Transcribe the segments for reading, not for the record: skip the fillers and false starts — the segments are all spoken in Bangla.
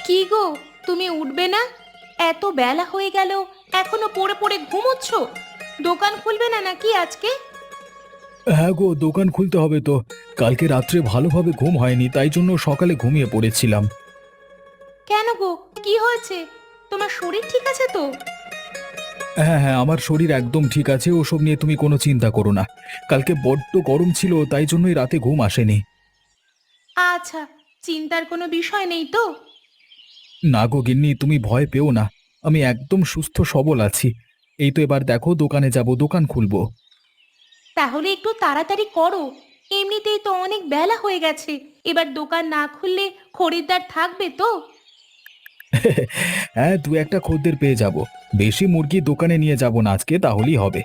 কি গো, তুমি উঠবে না? এত বেলা হয়ে গেল, এখনো পড়ে পড়ে ঘুমোচ্ছ? দোকান খুলবে না নাকি আজকে? হ্যাঁ গো, দোকান খুলতে হবে তো। কালকে রাত্রে ভালোভাবে ঘুম হয়নি, তাই জন্য সকালে ঘুমিয়ে পড়েছিলাম। কেন গো, কি হয়েছে? তোমার শরীর ঠিক আছে তো? হ্যাঁ হ্যাঁ, আমার শরীর একদম ঠিক আছে, ওসব নিয়ে তুমি কোনো চিন্তা করো না। কালকে বড্ড গরম ছিল, তাই জন্যই রাতে ঘুম আসেনি। আচ্ছা, চিন্তার কোনো বিষয় নেই তো? না গো গিন্নি, তুমি ভয় পেও না। আমি একদম সুস্থ সবল আছি। এই তো এবার দেখো, দোকানে যাব, দোকান খুলবো। তাহলে একটু তাড়াতাড়ি করো। এমনিতেই তো অনেক বেলা হয়ে গেছে। এবার দোকান না খুললে খরিদ্দার থাকবে তো? হ্যাঁ, দু একটা খদ্দের পেয়ে যাব। বেশি মুরগি দোকানে নিয়ে যাব না আজকে, তাহলেই হবে।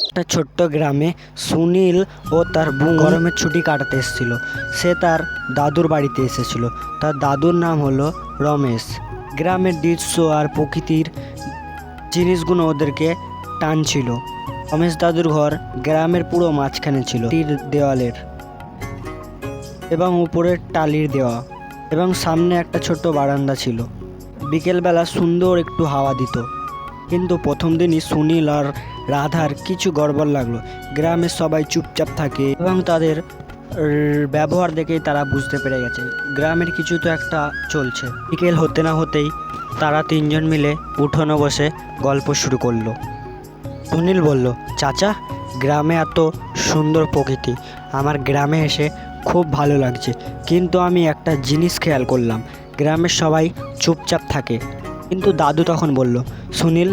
একটা ছোট্ট গ্রামে সুনীল ও তার বোন গরমের ছুটি কাটাতে এসেছিল। সে তার দাদুর বাড়িতে এসেছিল। তার দাদুর নাম হলো রমেশ। গ্রামের দৃশ্য আর প্রকৃতির জিনিসগুলো ওদেরকে টানছিল। রমেশ দাদুর ঘর গ্রামের পুরো মাঝখানে ছিল, তীর দেওয়ালের এবং উপরে টালির দেওয়া, এবং সামনে একটা ছোট্ট বারান্দা ছিল। বিকেলবেলা সুন্দর একটু হাওয়া দিত। কিন্তু প্রথম দিনই সুনীল আর রাধার কিছু গড়বড় লাগলো। গ্রামের সবাই চুপচাপ থাকে এবং তাদের ব্যবহার দেখেই তারা বুঝতে পেরে গেছে গ্রামের কিছু তো একটা চলছে। বিকেল হতে না হতেই তারা তিনজন মিলে উঠোনে বসে গল্প শুরু করলো। সুনীল বলল, চাচা, গ্রামে এত সুন্দর প্রকৃতি, আমার গ্রামে এসে খুব ভালো লাগছে। কিন্তু আমি একটা জিনিস খেয়াল করলাম, গ্রামের সবাই চুপচাপ থাকে। কিন্তু দাদু তখন বলল, সুনীল,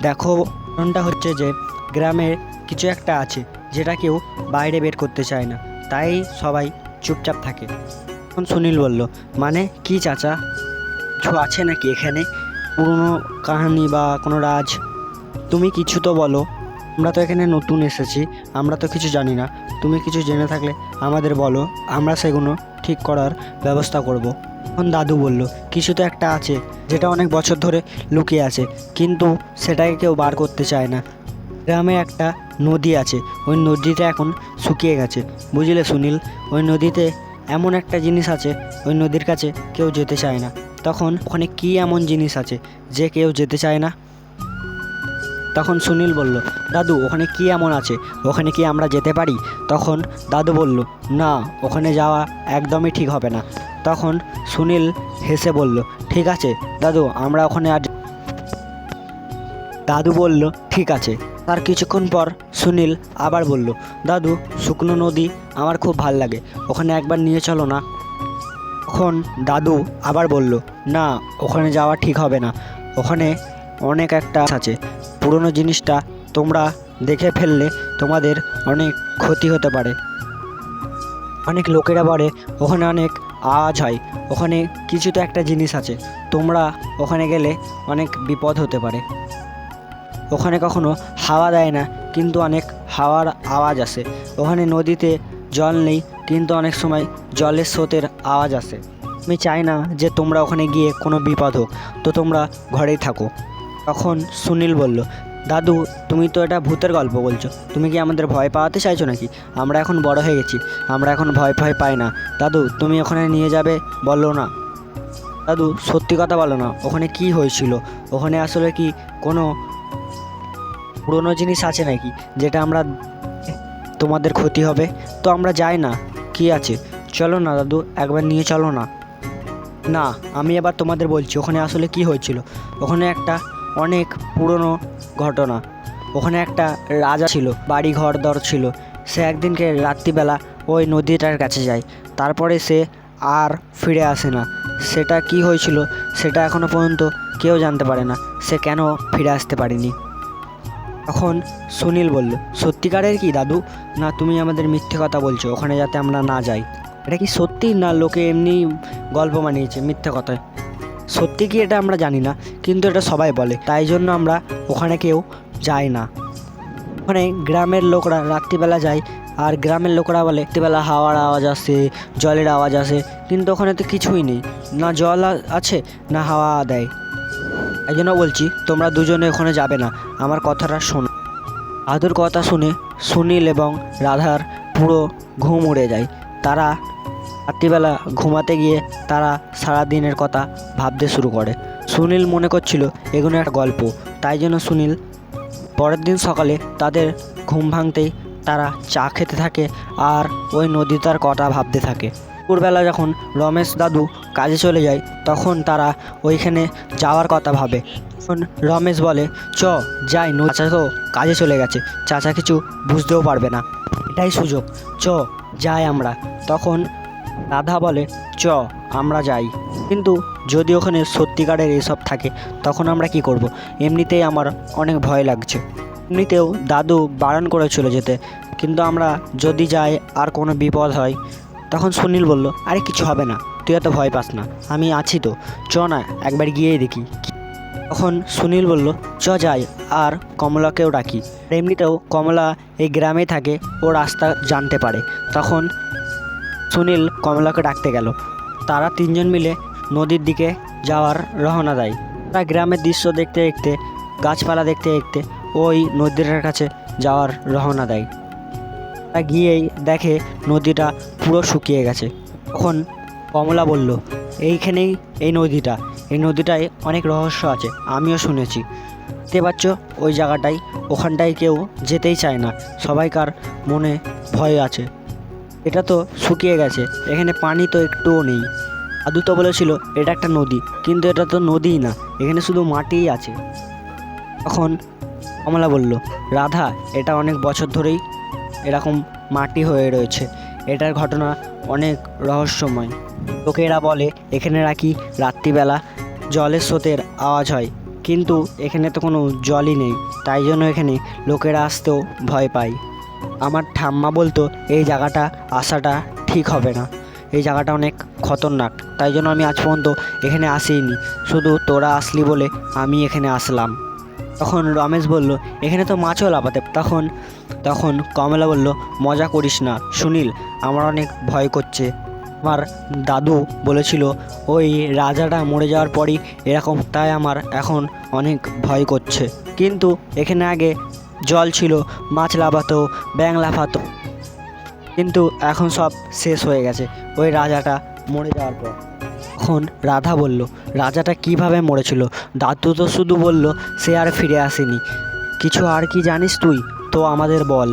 দেখো, কারণটা হচ্ছে যে গ্রামে কিছু একটা আছে যেটা কেউ বাইরে বের করতে চায় না, তাই সবাই চুপচাপ থাকে। তখন সুনীল বলল, মানে কি চাচা? কিছু আছে নাকি এখানে? পুরনো কাহিনী বা কোনো রাজ? তুমি কিছু তো বলো। আমরা তো এখানে নতুন এসেছি, আমরা তো কিছু জানি না। তুমি কিছু জেনে থাকলে আমাদের বলো, আমরা সেগুলো ঠিক করার ব্যবস্থা করব। তখন দাদু বলল, কিছু তো একটা আছে যেটা অনেক বছর ধরে লুকিয়ে আছে, কিন্তু সেটাকে কেউ বার করতে চায় না। গ্রামে একটা নদী আছে, ওই নদীটা এখন শুকিয়ে গেছে, বুঝলে সুনীল? ওই নদীতে এমন একটা জিনিস আছে, ওই নদীর কাছে কেউ যেতে চায় না। তখন ওখানে কি এমন জিনিস আছে যে কেউ যেতে চায় না? তখন সুনীল বলল, দাদু, ওখানে কি এমন আছে? ওখানে কি আমরা যেতে পারি? তখন দাদু বলল, না, ওখানে যাওয়া একদমই ঠিক হবে না। তখন সুনীল হেসে বলল, ঠিক আছে দাদু, আমরা ওখানে আর। দাদু বলল, ঠিক আছে। তার কিছুক্ষণ পর সুনীল আবার বলল, দাদু, শুকনো নদী আমার খুব ভাল লাগে, ওখানে একবার নিয়ে চলো না। তখন দাদু আবার বলল, না, ওখানে যাওয়া ঠিক হবে না, ওখানে অনেক একটা আছে। পুরনো জিনিসটা তোমরা দেখে ফেললে তোমাদের অনেক ক্ষতি হতে পারে। অনেক লোকেরা বলে ওখানে অনেক আওয়াজ হয়, ওখানে কিছু তো একটা জিনিস আছে, তোমরা ওখানে গেলে অনেক বিপদ হতে পারে। ওখানে কখনো হাওয়া দেয় না, কিন্তু অনেক হাওয়ার আওয়াজ আসে। ওখানে নদীতে জল নেই, কিন্তু অনেক সময় জলের স্রোতের আওয়াজ আসে। আমি চাই না যে তোমরা ওখানে গিয়ে কোনো বিপদ হোক, তো তোমরা ঘরেই থাকো। তখন সুনীল বলল, দাদু, তুমি তো এটা ভূতের গল্প বলছো, তুমি কি আমাদের ভয় পাওয়াতে চাইছো নাকি? আমরা এখন বড় হয়ে গেছি, আমরা এখন ভয় ভয় পাই না। দাদু, তুমি ওখানে নিয়ে যাবে বলো না। দাদু, সত্যি কথা বলো না, ওখানে কি হয়েছিল? ওখানে আসলে কি কোনো পুরনো জিনিস আছে নাকি যেটা আমরা তোমাদের ক্ষতি হবে? তো আমরা যাই না, কি আছে? চলো না দাদু, একবার নিয়ে চলো না। না, আমি এবার তোমাদের বলছি ওখানে আসলে কি হয়েছিল। ওখানে একটা অনেক পুরনো ঘটনা। ওখানে একটা রাজা ছিল, বাড়ি ঘর দর ছিল। সে একদিনকে রাত্রিবেলা ওই নদীটার কাছে যায়, তারপরে সে আর ফিরে আসে না। সেটা কি হয়েছিল সেটা এখনও পর্যন্ত কেউ জানতে পারে না, সে কেন ফিরে আসতে পারেনি। তখন সুনীল বলল, সত্যিকারের কি দাদু? না, তুমি আমাদের মিথ্যে কথা বলছো ওখানে যাতে আমরা না যাই। এটা কি সত্যি, না লোকে এমনি গল্প বানিয়েছে মিথ্যে কথায়? সত্যি কি এটা আমরা জানি না, কিন্তু এটা সবাই বলে, তাই জন্য আমরা ওখানে কেউ যাই না। ওখানে গ্রামের লোকরা রাত্রিবেলা যায়, আর গ্রামের লোকরা বলে রাত্রিবেলা হাওয়ার আওয়াজ আসে, জলের আওয়াজ আসে, কিন্তু ওখানে তো কিছুই নেই, না জল আছে না হাওয়া দেয়। এই জন্য বলছি তোমরা দুজনে ওখানে যাবে না, আমার কথাটা শোনো। দাদুর কথা শুনে সুনীল এবং রাধার পুরো ঘুম উড়ে যায়। তারা রাত্রিবেলা ঘুমাতে গিয়ে তারা সারা দিনের কথা ভাবতে শুরু করে। সুনীল মনে করছিল এগুলো একটা গল্প, তাই জন্য সুনীল পরের দিন সকালে তাদের ঘুম ভাঙতেই তারা চা খেতে থাকে আর ওই নদীটার কথা ভাবতে থাকে। দুপুরবেলা যখন রমেশ দাদু কাজে চলে যায় তখন তারা ওইখানে যাওয়ার কথা ভাবে। তখন রমেশ বলে, চ যাই, চাচা তো কাজে চলে গেছে, চাচা কিছু বুঝতেও পারবে না, এটাই সুযোগ, চ যাই আমরা। তখন রাধা বলে, চ আমরা যাই, কিন্তু যদি ওখানে সত্যিকারের এসব থাকে তখন আমরা কি করব? এমনিতেই আমার অনেক ভয় লাগছে। এমনিতেও দাদু বারণ করে চলে যেতে, কিন্তু আমরা যদি যাই আর কোনো বিপদ হয়। তখন সুনীল বলল, আরে কিছু হবে না, তুই এত ভয় পাস না, আমি আছি তো, চ না একবার গিয়েই দেখি। তখন সুনীল বলল, চ যাই, আর কমলাকেও ডাকি, এমনিতেও কমলা এই গ্রামেই থাকে, ও রাস্তা জানতে পারে। তখন সুনীল কমলাকে ডাকতে গেল। তারা তিনজন মিলে নদীর দিকে যাওয়ার রওনা দেয়। তারা গ্রামের দৃশ্য দেখতে দেখতে, গাছপালা দেখতে দেখতে ওই নদীটার কাছে যাওয়ার রওনা দেয়। তারা গিয়েই দেখে নদীটা পুরো শুকিয়ে গেছে। তখন কমলা বলল, এইখানেই এই নদীটায় অনেক রহস্য আছে, আমিও শুনেছি। দেখতে পাচ্ছ ওই জায়গাটায়, ওখানটায় কেউ যেতেই চায় না, সবাইকার মনে ভয় আছে। এটা তো শুকিয়ে গেছে, এখানে পানি তো একটুও নেই। দাদু তো বলেছিল এটা একটা নদী, কিন্তু এটা তো নদীই না, এখানে শুধু মাটিই আছে। তখন কমলা বলল, রাধা, এটা অনেক বছর ধরেই এরকম মাটি হয়ে রয়েছে, এটার ঘটনা অনেক রহস্যময়। লোকেরা বলে এখানে নাকি রাত্রিবেলা জলের স্রোতের আওয়াজ হয়, কিন্তু এখানে তো কোনো জলই নেই, তাই জন্য এখানে লোকেরা আসতেও ভয় পায়। আমার ঠাম্মা বলতো এই জায়গাটা আসাটা ঠিক হবে না, এই জায়গাটা অনেক খতরনাক, তাই জন্য আমি আজ পর্যন্ত এখানে আসিনি, শুধু তোরা আসলি বলে আমি এখানে আসলাম। তখন রমেশ বলল, এখানে তো মাছও লাফাতে। তখন কমলা বলল, মজা করিস না সুনীল, আমার অনেক ভয় করছে। আমার দাদু বলেছিল ওই রাজাটা মরে যাওয়ার পরই এরকম, তাই আমার এখন অনেক ভয় করছে। কিন্তু এখানে আগে জল ছিল, মাছ লাফাতো, ব্যাঙ লাফাতো, কিন্তু এখন সব শেষ হয়ে গেছে ওই রাজাটা মরে যাওয়ার পর। তখন রাধা বলল, রাজাটা কিভাবে মরেছিল? দাদু তো শুধু বলল সে আর ফিরে আসেনি, কিছু আর কি জানিস তুই তো আমাদের বল।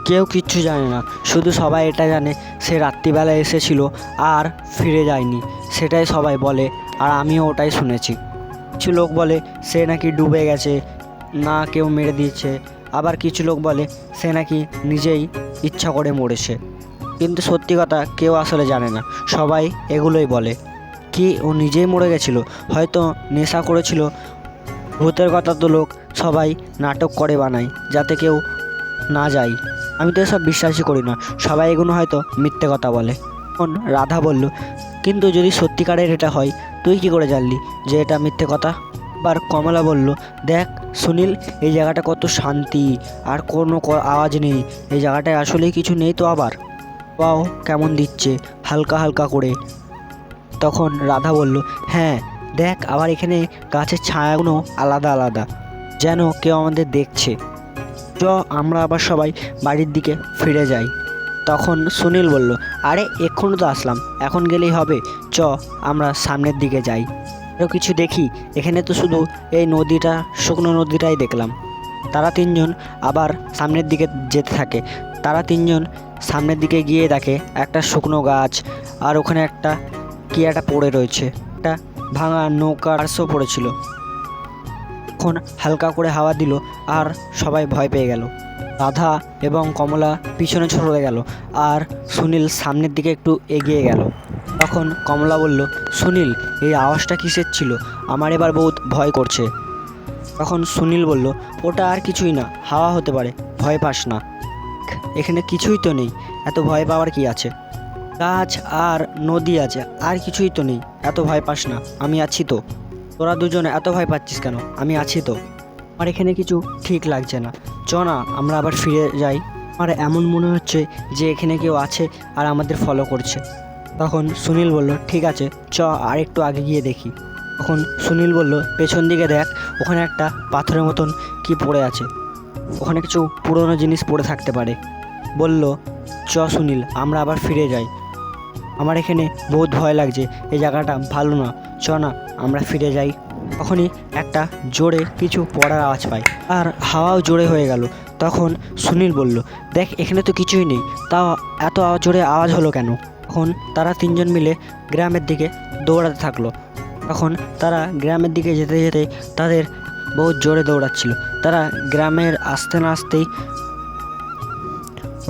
কেউ কিচ্ছু জানে না, শুধু সবাই এটা জানে সে রাত্রিবেলা এসেছিল আর ফিরে যায়নি, সেটাই সবাই বলে, আর আমিও ওটাই শুনেছি। কিছু লোক বলে সে নাকি ডুবে গেছে, না কেউ মেরে দিয়েছে, আবার কিছু লোক বলে সে নাকি নিজেই ইচ্ছা করে মরেছে, কিন্তু সত্যি কথা কেউ আসলে জানে না, সবাই এগুলোই বলে। কি ও নিজেই মরে গেছিল? হয়তো নেশা করেছিল। ভূতের কথা তো লোক সবাই নাটক করে বানায় যাতে কেউ না যায়, আমি তো এসব বিশ্বাসই করি না, সবাই এগুলো হয়তো মিথ্যে কথা বলে। তখন রাধা বলল, কিন্তু যদি সত্যিকারের এটা হয় তুই কি করে জানলি যে এটা মিথ্যে কথা? আবার কমলা বলল, দেখ সুনীল, এই জায়গাটা কত শান্তি, আর কোনো আওয়াজ নেই, এই জায়গাটায় আসলেই কিছু নেই তো। আবার পাও কেমন দিচ্ছে হালকা হালকা করে। তখন রাধা বলল, হ্যাঁ দেখ, আবার এখানে গাছের ছায়াগুলো আলাদা আলাদা, যেন কেউ আমাদের দেখছে। চ আমরা আবার সবাই বাড়ির দিকে ফিরে যাই। তখন সুনীল বলল, আরে এক্ষুনি তো আসলাম, এখন গেলেই হবে, চ আমরা সামনের দিকে যাই, আরও কিছু দেখি। এখানে তো শুধু এই নদীটা, শুকনো নদীটাই দেখলাম। তারা তিনজন আবার সামনের দিকে যেতে থাকে। তারা তিনজন সামনের দিকে গিয়ে দেখে একটা শুকনো গাছ, আর ওখানে একটা কি একটা পড়ে রয়েছে, একটা ভাঙা নৌকার আরশো পড়েছিল। তখন হালকা করে হাওয়া দিল আর সবাই ভয় পেয়ে গেল। রাধা এবং কমলা পিছনে সরে গেল আর সুনীল সামনের দিকে একটু এগিয়ে গেল। তখন কমলা বলল, সুনীল, এই আওয়াজটা কিসের ছিল? আমার এবার বহুত ভয় করছে। তখন সুনীল বলল, ওটা আর কিছুই না, হাওয়া হতে পারে, ভয় পাস না, এখানে কিছুই তো নেই, এত ভয় পাওয়ার কি আছে? গাছ আর নদী আছে, আর কিছুই তো নেই, এত ভয় পাস না, আমি আছি তো। তোরা দুজনে এত ভয় পাচ্ছিস কেন? আমি আছি তো। আমার এখানে কিছু ঠিক লাগছে না, চ না আমরা আবার ফিরে যাই। আমার এমন মনে হচ্ছে যে এখানে কেউ আছে আর আমাদের ফলো করছে। তখন সুনীল বলল, ঠিক আছে চ আর একটু আগে গিয়ে দেখি। তখন সুনীল বলল, পেছন দিকে দেখ, ওখানে একটা পাথরের মতন কি পড়ে আছে। ওখানে কিছু পুরনো জিনিস পড়ে থাকতে পারে। বলল, চ সুনীল, আমরা আবার ফিরে যাই। আমার এখানে বহুত ভয় লাগছে, এই জায়গাটা ভালো না, চ না আমরা ফিরে যাই। তখনই একটা জোরে কিছু পড়ার আওয়াজ পাই, আর হাওয়াও জোরে হয়ে গেল। তখন সুনীল বলল, দেখ এখানে তো কিছুই নেই, তাও এত জোরে আওয়াজ হলো কেন? তখন তারা তিনজন মিলে গ্রামের দিকে দৌড়াতে থাকলো। তখন তারা গ্রামের দিকে যেতে যেতে তাদের বহুত জোরে দৌড়াচ্ছিল। তারা গ্রামের আসতে না আসতেই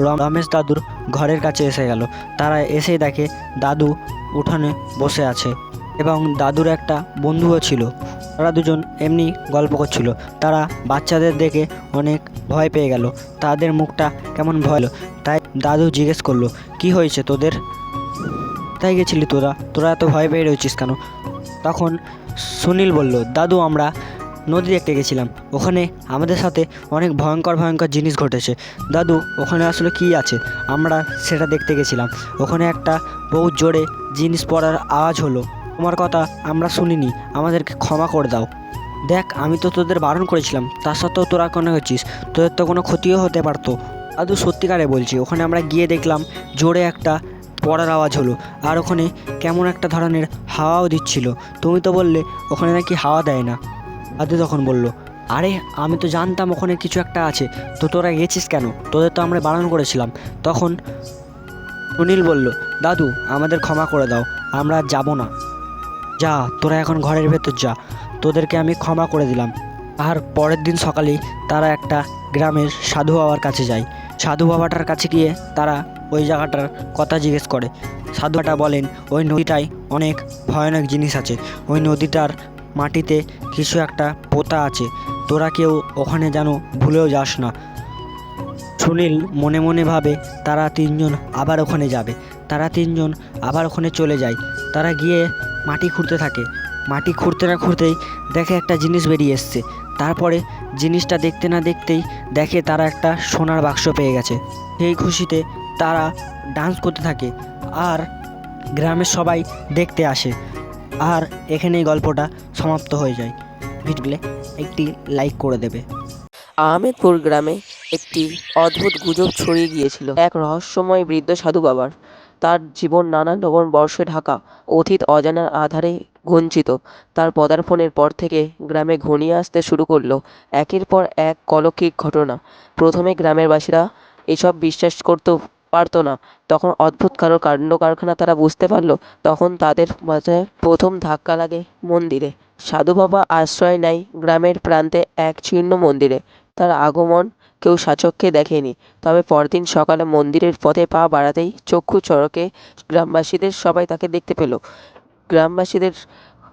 রমেশ দাদুর ঘরের কাছে এসে গেল। তারা এসে দেখে দাদু উঠানে বসে আছে এবং দাদুর একটা বন্ধুও ছিল। তারা দুজন এমনি গল্প করছিল। তারা বাচ্চাদের দেখে অনেক ভয় পেয়ে গেল, তাদের মুখটা কেমন ভয় হলো। তাই দাদু জিজ্ঞেস করলো, কি হয়েছে তোদের? কোথায় গেছিলি তোরা এত ভয় পেয়ে রয়েছিস কেন? তখন সুনীল বলল, দাদু আমরা নদী দেখতে গেছিলাম, ওখানে আমাদের সাথে অনেক ভয়ঙ্কর ভয়ঙ্কর জিনিস ঘটেছে। দাদু ওখানে আসলে কি আছে আমরা সেটা দেখতে গেছিলাম। ওখানে একটা বহু জোরে জিনিস পড়ার আওয়াজ হলো, তোমার কথা আমরা শুনিনি, আমাদেরকে ক্ষমা করে দাও। দেখ আমি তো তোদের বারণ করেছিলাম, তার সত্ত্বেও তোরা কেন হচ্ছিস? তোদের তো কোনো ক্ষতিও হতে পারতো। দাদু সত্যিকারে বলছি, ওখানে আমরা গিয়ে দেখলাম জোরে একটা পড়ার আওয়াজ হলো, আর ওখানে কেমন একটা ধরনের হাওয়াও দিচ্ছিল। তুমি তো বললে ওখানে নাকি হাওয়া দেয় না। দাদু তখন বলল, আরে আমি তো জানতাম ওখানে কিছু একটা আছে, তো তোরা গেছিস কেন? তোদের তো আমরা বারণ করেছিলাম। তখন সুনীল বলল, দাদু আমাদের ক্ষমা করে দাও, আমরা আর যাবো না। যা তোরা এখন ঘরের ভেতর যা, তোদেরকে আমি ক্ষমা করে দিলাম। আর পরের দিন সকালেই তারা একটা গ্রামের সাধু বাবার কাছে যায়। সাধু বাবাটার কাছে গিয়ে তারা ওই জায়গাটার কথা জিজ্ঞেস করে। সাধু বাবাটা বলেন, ওই নদীটায় অনেক ভয়ানক জিনিস আছে, ওই নদীটার মাটিতে কিছু একটা পোতা আছে, তোরা কেউ ওখানে যেন ভুলেও যাস না। সুনীল মনে মনে ভাবে তারা তিনজন আবার ওখানে যাবে। তারা তিনজন আবার ওখানে চলে যায়। তারা গিয়ে মাটি খুঁড়তে থাকে। মাটি খুঁড়তে না খুঁড়তেই দেখে একটা জিনিস বেরিয়ে এসছে। তারপরে জিনিসটা দেখতে না দেখতেই দেখে তারা একটা সোনার বাক্স পেয়ে গেছে। সেই খুশিতে তারা ডান্স করতে থাকে আর গ্রামের সবাই দেখতে আসে। আর এখানেই গল্পটা সমাপ্ত হয়ে যায়। ভিডিওলে একটি লাইক করে দেবে। আহমেদপুর গ্রামে একটি অদ্ভুত গুজব ছড়িয়ে গিয়েছিল এক রহস্যময় বৃদ্ধ সাধু বাবার। তার জীবন নানান রকম বর্ষে ঢাকা, অতীত অজানার আধারে গঞ্চিত। তার পদার্পণের পর থেকে গ্রামে ঘনিয়ে আসতে শুরু করলো একের পর এক অলৌকিক ঘটনা। প্রথমে গ্রামের বাসীরা এসব বিশ্বাস করতে পারতো না। তখন অদ্ভুত কারো কাণ্ড কারখানা তারা বুঝতে পারলো। তখন তাদের মাথায় প্রথম ধাক্কা লাগে মন্দিরে। সাধু বাবা আশ্রয় নেয় গ্রামের প্রান্তে এক জীর্ণ মন্দিরে। তার আগমন কেউ স্বচক্ষে দেখেনি, তবে পরদিন সকালে মন্দিরের পথে পা বাড়াতেই চক্ষু চড়কে গ্রামবাসীদের সবাই তাকে দেখতে পেল। গ্রামবাসীদের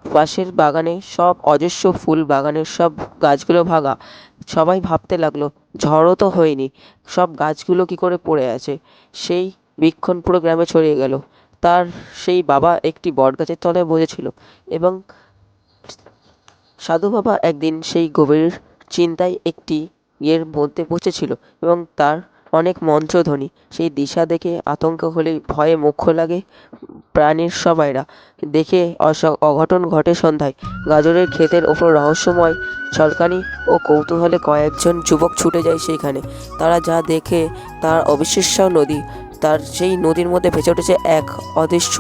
পাশের বাগানে সব অজস্র ফুল বাগানের সব গাছগুলো ভাঙা। সবাই ভাবতে লাগলো ঝড়ও তো হয়নি, সব গাছগুলো কি করে পড়ে আছে। সেই বীক্ষণ পুরো গ্রামে ছড়িয়ে গেল। তার সেই বাবা একটি বটগাছের তলায় বসেছিল এবং সাধু বাবা একদিন সেই গভীর চিন্তায় একটি ইয়ের মধ্যে বসেছিল এবং তার অনেক মন্ত্রধ্বনি। সেই দিশা দেখে আতঙ্ক হলে ভয়ে মুখ্য লাগে প্রাণীর সবাইরা। দেখে অঘটন ঘটে সন্ধ্যায়। গাজরের ক্ষেতের ওপর রহস্যময় ঝলকানি ও কৌতূহলে কয়েকজন যুবক ছুটে যায় সেইখানে। তারা যা দেখে তার অবিশ্বাস্য নদী। তার সেই নদীর মধ্যে ভেসে উঠেছে এক অদৃশ্য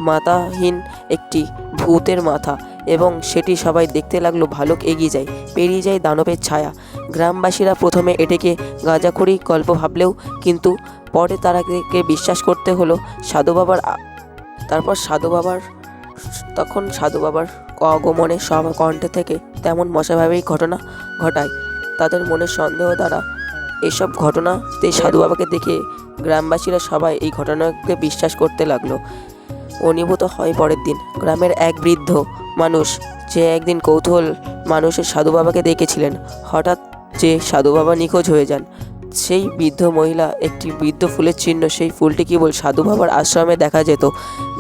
মাথাহীন একটি ভূতের মাথা, এবং সেটি সবাই দেখতে লাগলো। ভালুক এগিয়ে যায়, পেরিয়ে যায় দানবের ছায়া। গ্রামবাসীরা প্রথমে এটিকে গাঁজাখড়ি গল্প ভাবলেও কিন্তু পরে তারাকে বিশ্বাস করতে হলো সাধু বাবার। তারপর সাধু বাবার আগমনে সব কণ্ঠে থেকে তেমন মশাভাবেই ঘটনা ঘটায়। তাদের মনে সন্দেহ দ্বারা এসব ঘটনাতে সাধু বাবাকে দেখে গ্রামবাসীরা সবাই এই ঘটনাকে বিশ্বাস করতে লাগলো। অনুভূত হয় পরের দিন গ্রামের এক বৃদ্ধ মানুষ, যে একদিন কৌতূহল মানুষের সাধু বাবাকে দেখেছিলেন, হঠাৎ যে সাধু বাবা নিখোঁজ হয়ে যান। সেই বৃদ্ধ মহিলা একটি বৃদ্ধ ফুলের চিহ্ন, সেই ফুলটি কেবল সাধু বাবার আশ্রমে দেখা যেত।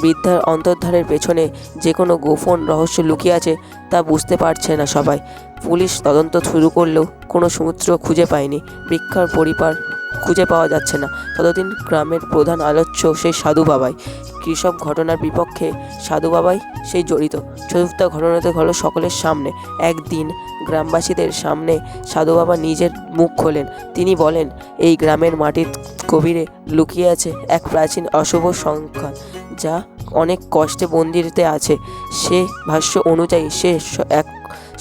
বৃদ্ধার অন্তর্ধারের পেছনে যে কোনো গোপন রহস্য লুকিয়ে আছে তা বুঝতে পারছে না সবাই। পুলিশ তদন্ত শুরু করলেও কোনো সূত্র খুঁজে পায়নি। ভিক্ষার পরিবার খুঁজে পাওয়া যাচ্ছে না। ততদিন গ্রামের প্রধান আলোচ্য সেই সাধু বাবাই। কৃষক ঘটনার বিপক্ষে সাধু বাবাই সেই জড়িত। চতুর্থ ঘটনাতে হলো সকলের সামনে। একদিন গ্রামবাসীদের সামনে সাধু বাবা নিজের মুখ খোলেন। তিনি বলেন, এই গ্রামের মাটির গভীরে লুকিয়ে আছে এক প্রাচীন অশুভ সংখ্যা, যা অনেক কষ্টে মন্দিরেতে আছে। সে ভাষ্য অনুযায়ী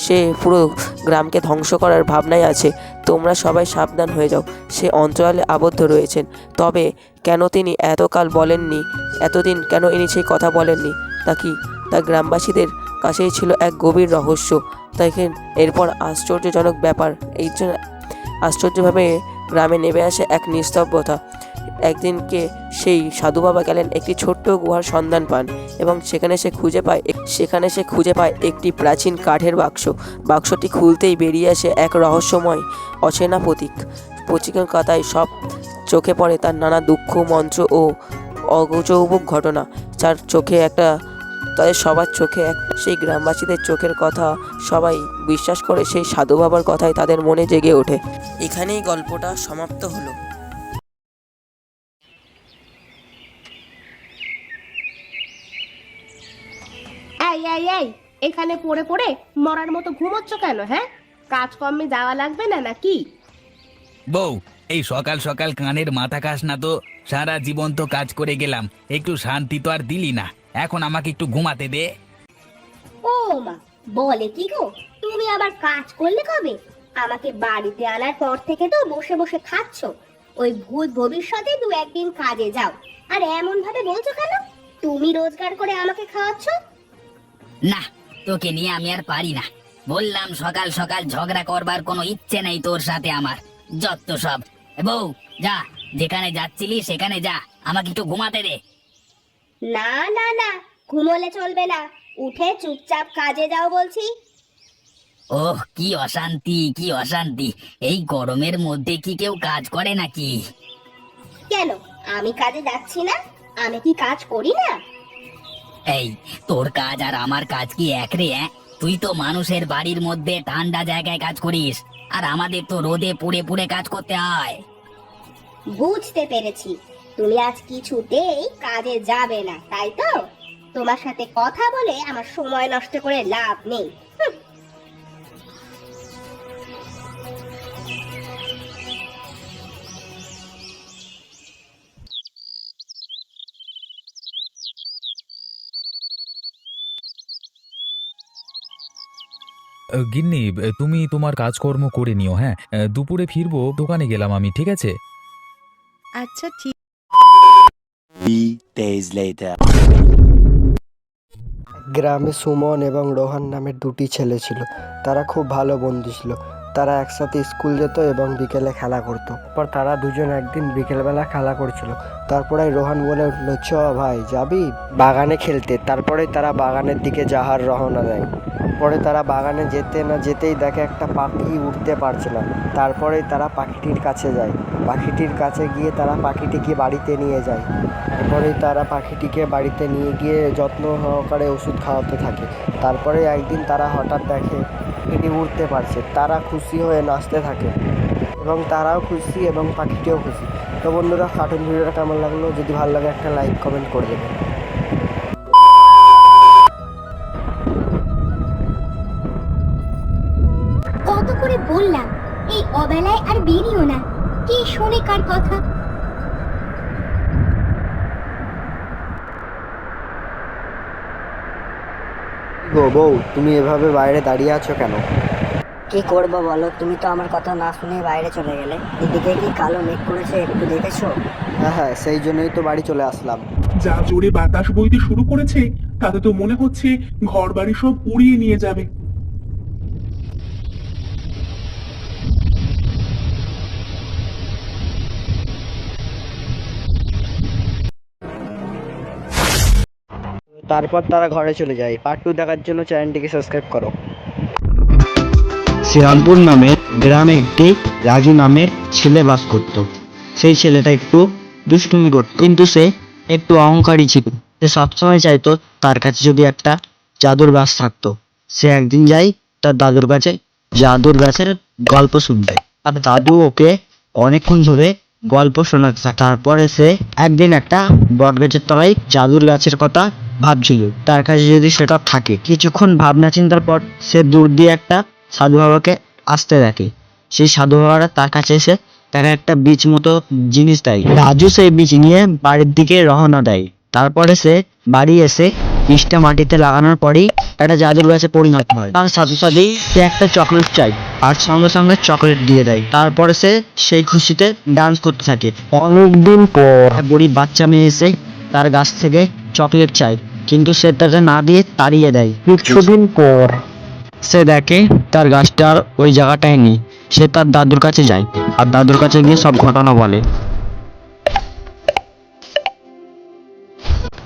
সে পুরো গ্রামকে ধ্বংস করার ভাবনায় আছে। তোমরা সবাই সাবধান হয়ে যাও। সে অন্তরালে আবদ্ধ রয়েছেন। তবে কেন তিনি এতদিন কেন ইনি সেই কথা বলেননি, তা গ্রামবাসীদের কাছেই ছিল এক গভীর রহস্য। দেখেন, এরপর আশ্চর্যজনক ব্যাপার, এই জন্য আশ্চর্যভাবে গ্রামে নেমে আসে এক নিস্তব্ধতা। একদিনকে সেই সাধু বাবা গেলেন একটি ছোট্ট গুহার সন্ধান পান এবং সেখানে সে খুঁজে পায় একটি প্রাচীন কাঠের বাক্স। বাক্সটি খুলতেই বেরিয়ে আসে এক রহস্যময় অচেনা প্রতীকের কাতায় সব চোখে পড়ে তার নানা দুঃখ, মন্ত্র ও অগৌরবক ঘটনা, তাদের সবার চোখে সেই গ্রামবাসীদের চোখের কথা সবাই বিশ্বাস করে সেই সাধু বাবার কথাই তাদের মনে জেগে ওঠে। এখানেই গল্পটা সমাপ্ত হলো। এই এখানে পড়ে পড়ে মরার মতো ঘুমোচ্ছ কেন? হ্যাঁ, কাজকর্মে যাওয়া লাগবে না নাকি? বউ, এই সকাল সকাল কানের মাথা খাস না তো। সারা জীবন তো কাজ করে গেলাম, একটু শান্তি তো আর দিলি না। এখন আমাকে একটু ঘুমাতে দে। ও মা, বলে কি গো, তুমি আবার কাজ করলে কবে? আমাকে বাড়িতে আনার পর থেকে তো বসে বসে খাচ্ছ। ওই ভূত ভবিষ্যতে দু একদিন কাজে যাও, আর এমন ভাবে বলছো কেন? তুমি রোজগার করে আমাকে খাওয়াচ্ছ। না, তোকে নিয়ে আমি আর পারি না। বললাম সকাল সকাল ঝগড়া করবার কোনো ইচ্ছে নেই তোর সাথে আমার। যত সব। বউ, যা, যেখানে যাচ্ছিলি সেখানে যা, আমাকে একটু ঘুমাতে দে। না না না, ঘুমোলে চলবে না, উঠে চুপচাপ কাজে যাও বলছি। ওহ, কি অশান্তি, কি অশান্তি! এই গরমের মধ্যে কি কেউ কাজ করে নাকি? কেন, আমি কাজে যাচ্ছি না? আমি কি কাজ করি না? এই, তোর কাজ আর আমার কাজ কি এক রে? তুই তো মানুষের বাড়ির মধ্যে ঠান্ডা জায়গায় কাজ করিস, আর আমাদের তো রোদে পুড়ে পুড়ে কাজ করতে হয়। বুঝতে পেরেছি, তুমি আজ কিছুতেই কাজে যাবে না, তাই তো? তোমার সাথে কথা বলে আমার সময় নষ্ট করে লাভ নেই। গিন্নি, তুমি তোমার কাজকর্ম করে নিও। হ্যাঁ, দুপুরে ফিরবো, দোকানে গেলাম আমি, ঠিক আছে? আচ্ছা, ঠিক। 3 days later. গ্রামে সুমন এবং রোহান নামের দুটি ছেলে ছিল। তারা খুব ভালো বন্ধু ছিল। তারা একসাথে স্কুল যেত এবং বিকেলে খেলা করতো। পর তারা দুজন একদিন বিকেলবেলা খেলা করছিল। তারপরে রোহান বলে উঠলো, চ ভাই, যাবি বাগানে খেলতে? তারপরে তারা বাগানের দিকে যাওয়ার রওনা দেয়। পরে তারা বাগানে যেতে না যেতেই দেখে একটা পাখি উঠতে পারছে না। তারপরে তারা পাখিটির কাছে যায়। পাখিটির কাছে গিয়ে তারা পাখিটিকে বাড়িতে নিয়ে যায়। তারপরে তারা পাখিটিকে বাড়িতে নিয়ে গিয়ে যত্ন সহকারে ওষুধ খাওয়াতে থাকে। তারপরে একদিন তারা হঠাৎ দেখে পাখিটি উঠতে পারছে। তারা খুশি হয়ে নাচতে থাকে এবং তারাও খুশি এবং পাখিটিও খুশি। তো বন্ধুরা, কার্টুন ভিডিওটা কেমন লাগলো? যদি ভালো লাগে একটা লাইক কমেন্ট করে দেবেন। কত করে বললাম এই অবেলায় আর বেরিও না, কি শোনে কার কথা? গো বউ, তুমি এভাবে বাইরে দাঁড়িয়ে আছো কেন? কি করবো বলো, তুমি তো আমার কথা না শুনে বাইরে চলে গেলে। এদিকে কি কালো মেঘ করেছে, একটু দেখেছো? হ্যাঁ, সেই জন্যই তো বাড়ি চলে আসলাম। যা জোরে বাতাস বইতে শুরু করেছে, তাতে তো মনে হচ্ছে ঘর বাড়ি সব উড়িয়ে নিয়ে যাবে। তারপর তারা ঘরে চলে যায়। পার্ট 2 দেখার জন্য চ্যানেলটিকে সাবস্ক্রাইব করো। শ্রীরামপুর নামের গ্রামে একটি রাজু নামের ছেলে বাস করত। সেই ছেলেটা একটু দুষ্টুমি করত, কিন্তু সে একটু অহংকারী ছিল। সে সবসময় চাইতো তার কাছে যদি একটা জাদুর গাছ থাকতো। সে একদিন যায় তার দাদুর কাছে জাদুর গাছের গল্প শুনতে, আর দাদু ওকে অনেকক্ষণ ধরে গল্প শোনাতে থাকে। তারপরে সে একদিন একটা বটগাছের তলায় জাদুর গাছের কথা ভাবছিল, তার কাছে যদি সেটা থাকে। কিছুক্ষণ ভাবনা চিন্তার পর সে দূর দিয়ে একটা সাধু বাবাকে আসতে দেখে। সেই সাধু বাবারা তার কাছে এসে তাকে একটা বীজ মতো জিনিস দেয়। রাজু সেই বীজ নিয়ে বাড়ির দিকে রওনা দেয়। তারপরে সে বাড়ি এসে বীজটা মাটিতে লাগানোর পরেই একটা জাদুর গাছে পরিণত হয়। তার সাথে সাথেই সে একটা চকলেট চাই, আর সঙ্গে সঙ্গে চকলেট দিয়ে দেয়। তারপরে সে সেই খুশিতে ডান্স করতে থাকে। অনেকদিন পর বুড়ি বাচ্চা মেয়ে এসে তার গাছ থেকে চকলেট চায়, কিন্তু সে তাকে না দিয়ে তাড়িয়ে দেয়। কিছুদিন পর সে দেখে তার গাছটার ওই জায়গাটায় নেই। সে তার দাদুর কাছে যায়, আর দাদুর কাছে গিয়ে সব ঘটনা বলে।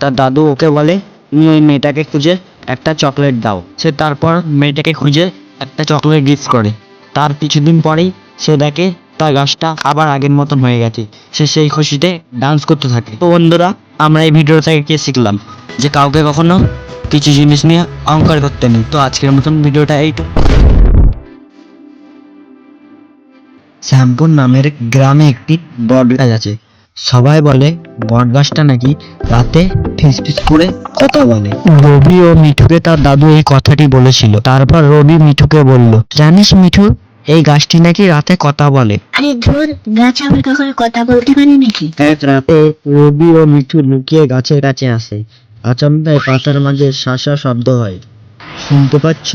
তার দাদু ওকে বলে, তুমি ওই মেয়েটাকে খুঁজে একটা চকলেট দাও। সে তারপর মেয়েটাকে খুঁজে একটা চকলেট গিফট করে। তার কিছুদিন পরেই সে দেখে তার গাছটা আবার আগের মতন হয়ে গেছে। সে সেই খুশিতে ডান্স করতে থাকে। তো বন্ধুরা, আমরা এই ভিডিও থেকে কি শিখলাম? যে কাউকে কখনো কিছু জিনিস নিয়ে অহংকার করতে নেই। তো আজকের মতন ভিডিওটা এইটুকু। শ্যামপুর নামের গ্রামে একটি বটগাছ আছে। সবাই বলে বটগাছটা নাকি রাতে ফিসফিস করে কথা বলে। রবি ও মিঠুকে তার দাদু এই কথাটি বলেছিল। তারপর রবি মিঠুকে বলল, জানিস মিঠু, এই গাছটি নাকি রাতে কথা বলে। আরে ধুর, গাছ আবার কখনো কথা বলতে পারে নাকি? এক রাতে রবি ও মিঠু লুকিয়ে গাছের কাছে আসে। আচমকাই পাতার মাঝে শাঁসা শব্দ হয়। শুনতে পাচ্ছ?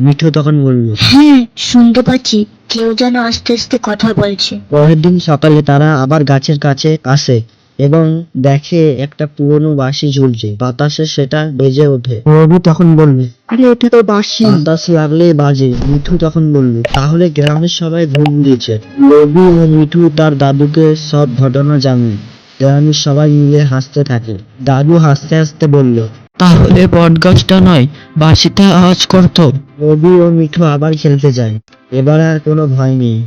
মিঠু তখন বলল, হ্যাঁ, শুনতে পাচ্ছি। কেউ যেন আস্তে আস্তে কথা বলছে। পরের দিন সকালে তারা আবার গাছের কাছে আসে এবং দেখে একটা পুরনো বাঁশি ঝুলছে। বাতাসে সেটা বেজে ওঠে। রবি তখন বলল, আরে এটা তো বাঁশি। বাতাস লাগলেই বাজে। মিঠু তখন বলল, তাহলে গ্রামের সবাই ঘুম দিয়েছে। রবি ও মিঠু তার দাদুকে সব ঘটনা জানায়। গ্রামের সবাই মিলে হাসতে থাকে। দাদু হাসতে হাসতে বলল, তাহলে বটগাছটা নয়, বাঁশিতে আওয়াজ করতো। রবি ও মিঠু আবার খেলতে যায়। এবার আর কোনো ভয় নেই।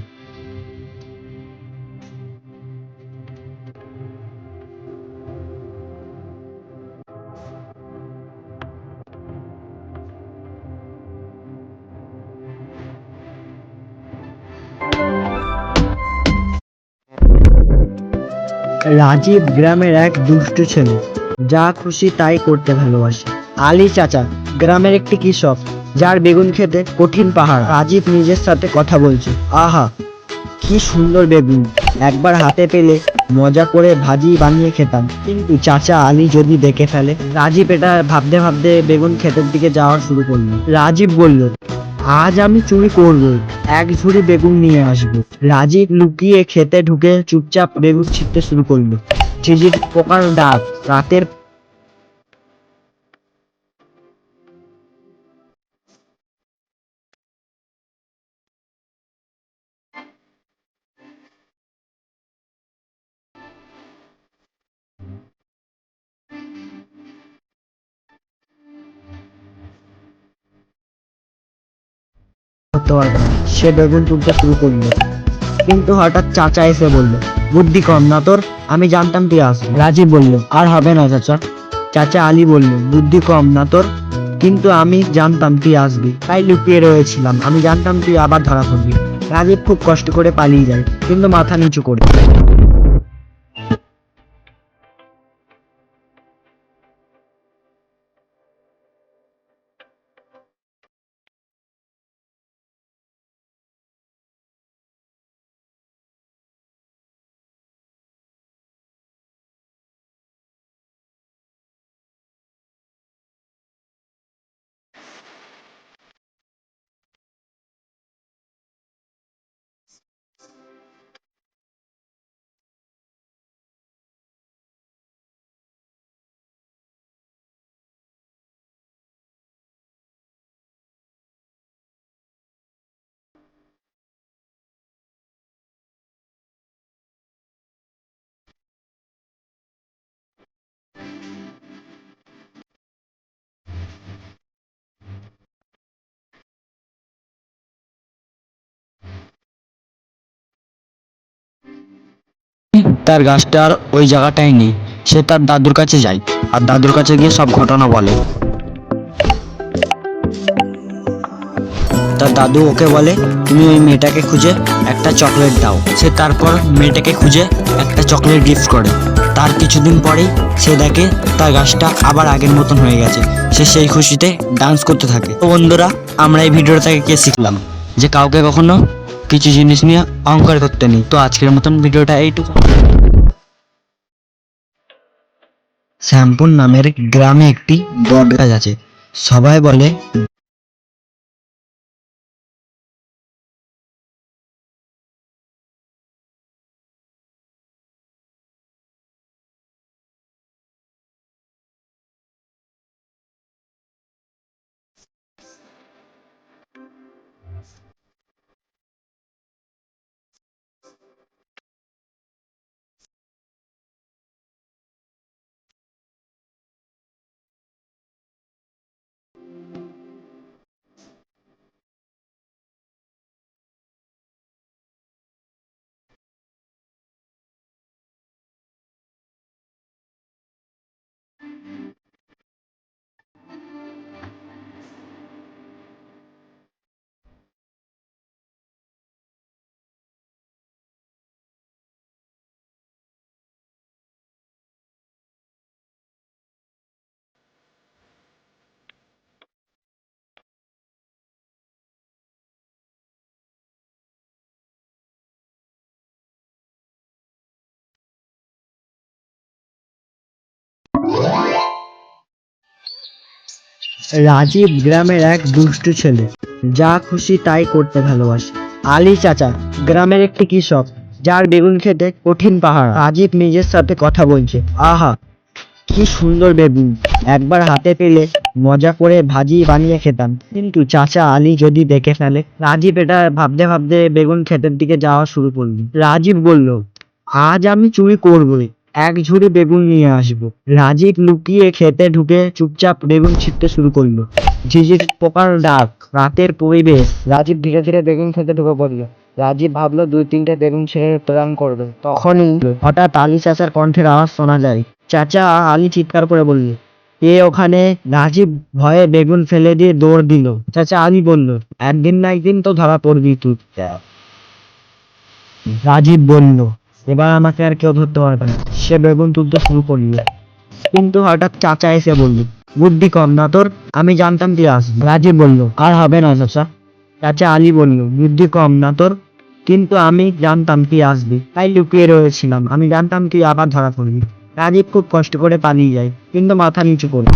রাজীব গ্রামের এক দুষ্ট ছেলে, যা খুশি তাই করতে ভালোবাসে। আলী চাচা গ্রামের একটি কৃষক, যার বেগুন খেতে কঠিন পাহাড়। রাজীব নিজের সাথে কথা বলছে, আহা কি সুন্দর বেগুন, একবার হাতে পেলে মজা করে ভাজি বানিয়ে খেতাম, কিন্তু চাচা আলী যদি দেখে ফেলে। রাজীব এটা ভাবতে ভাবতে বেগুন ক্ষেতের দিকে যাওয়া শুরু করলো। রাজীব বলল, আজ আমি চুরি করব, এক ঝুড়ি বেগুন নিয়ে আসবো। রাজীব লুকিয়ে খেতে ঢুকে চুপচাপ বেগুন ছিঁড়তে শুরু করলো। ঝিঝির পোকার ডাক, রাতের করতে পারবে না। সে বেগুন তুলতে শুরু করলো, কিন্তু হঠাৎ চাচা এসে বলল, বুদ্ধি কম না তোর, আমি জানতাম তুই আসবি। রাজীব বলল, আর হবে না চাচা। চাচা আলী বলল, বুদ্ধি কম না তোর, কিন্তু আমি জানতাম তুই আসবি, তাই লুকিয়ে রয়েছিলাম। আমি জানতাম তুই আবার ধরা পড়বি। রাজীব খুব কষ্ট করে পালিয়ে যায়, কিন্তু মাথা নিচু করে। তার গাছটা আর ওই জায়গাটাই নেই। সে তার দাদুর কাছে যায়, আর দাদুর কাছে গিয়ে সব ঘটনা বলে। তার তার দাদু ওকে বলে তুমি ওই মেয়েটাকে খুঁজে একটা চকলেট দাও। সে তারপর মেয়েটাকে খুঁজে একটা চকলেট গিফট করে। তার কিছুদিন পরেই সে দেখে তার গাছটা আবার আগের মতন হয়ে গেছে। সে সেই খুশিতে ডান্স করতে থাকে। তো বন্ধুরা, আমরা এই ভিডিওটা থেকে কি শিখলাম? যে কাউকে কখনো কিছু জিনিস নিয়ে অহংকার করতে নেই। তো আজকের মতন ভিডিওটা এইটুকু। শ্যামপুর নামের গ্রামে একটি বট গাছ আছে। সবাই বলে রাজীব গ্রামের এক দুষ্টু ছেলে, যা খুশি তাই করতে ভালোবাসে। আলী চাচা গ্রামের একটি কৃষক, যার বেগুন খেতে কঠিন পাহাড়। রাজীব নিজের সাথে কথা বলছে, আহা কি সুন্দর বেগুন, একবার হাতে পেলে মজা করে ভাজি বানিয়ে খেতাম। কিন্তু চাচা আলী যদি দেখে ফেলে। রাজীব এটা ভাবতে ভাবতে বেগুন ক্ষেতের দিকে যাওয়া শুরু করলো। রাজীব বলল, আজ আমি চুরি করবই, এক ঝুড়ি বেগুন নিয়ে আসবো। রাজীব লুকিয়ে খেতে ঢুকে চুপচাপ বেগুন ছিঁড়তে শুরু করলো। ঝিঝির পোকার ডাক, রাতের পরিবেশ। রাজীব ধীরে ধীরে বেগুন খেতে ঢুকে পড়লো। রাজীব ভাবলো 2-3টে বেগুন ছেড়ে প্ল্যান করবে। তখনই হঠাৎ আলী চাচার কণ্ঠের আওয়াজ শোনা যায়। চাচা! আলী চিৎকার করে বলল, এ ওখানে! রাজীব ভয়ে বেগুন ফেলে দিয়ে দৌড় দিল। চাচা আলী বলল, একদিন না একদিন তো ধরা পড়বি তুই। রাজীব বলল, এবার আমাকে আর কেউ ধরতে পারবে না। সে বেগুন তুলতে শুরু করলো। কিন্তু হঠাৎ চাচা এসে বলল, বুদ্ধি কম না তোর, আমি জানতাম তুই আসবি। রাজীব বলল, আর হবে না চাচা। চাচা আলী বলল, বুদ্ধি কম না তোর, কিন্তু আমি জানতাম তুই আসবি, তাই লুকিয়ে রয়েছিলাম। আমি জানতাম তুই আবার ধরা পড়বি। রাজীব খুব কষ্ট করে পালিয়ে যায়, কিন্তু মাথা নিচু করে।